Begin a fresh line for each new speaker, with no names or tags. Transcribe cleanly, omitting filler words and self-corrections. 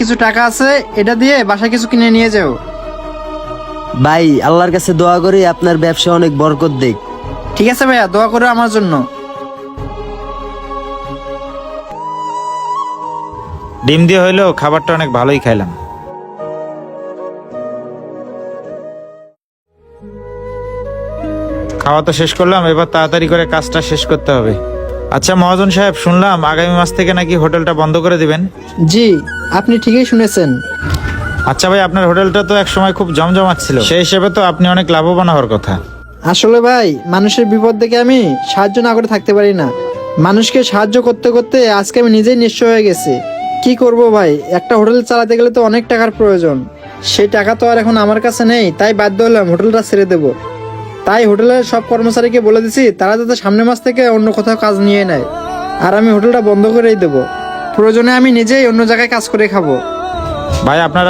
কিছু টাকা আছে, এটা দিয়ে বাসায় কিছু কিনে নিয়ে যাও।
ভাই আল্লাহর কাছে দোয়া করি আপনার ব্যবসা অনেক বরকত দেখ।
ঠিক আছে ভাইয়া, দোয়া করো আমার জন্য।
ডিম দিয়ে হইলেও খাবারটা অনেক ভালোই খাইলাম। খাওয়া তো শেষ করলাম, এবার তাড়াতাড়ি করে কাজটা শেষ করতে হবে। আচ্ছা মহাজন সাহেব, শুনলাম আগামী মাস থেকে নাকি হোটেলটা বন্ধ করে দিবেন।
জি, আপনি ঠিকই শুনেছেন।
আচ্ছা ভাই, আপনার হোটেলটা তো এক সময় খুব জমজমাট ছিল, সেই হিসেবে তো আপনি অনেক লাভবান হওয়ার কথা।
আসলে ভাই, মানুষের বিপদ দেখে আমি সাহায্য না করে থাকতে পারি না। মানুষকে সাহায্য করতে করতে আজকে আমি নিজেই নিঃস্ব হয়ে গেছি। কি করব ভাই, একটা হোটেল চালাতে গেলে তো অনেক টাকার প্রয়োজন। সেই টাকা তো আর এখন আমার কাছে নেই, তাই বাধ্য হলাম হোটেলটা ছেড়ে দেব। তাই হোটেলের সব কর্মচারীকে বলে দিছি তারা যাতে সামনের মাস থেকে অন্য কোথাও কাজ নিয়ে নেয়, আর আমি হোটেলটা বন্ধ করেই দেবো। প্রয়োজনে আমি নিজেই অন্য জায়গায় কাজ করে খাবো।
ভাই আপনারা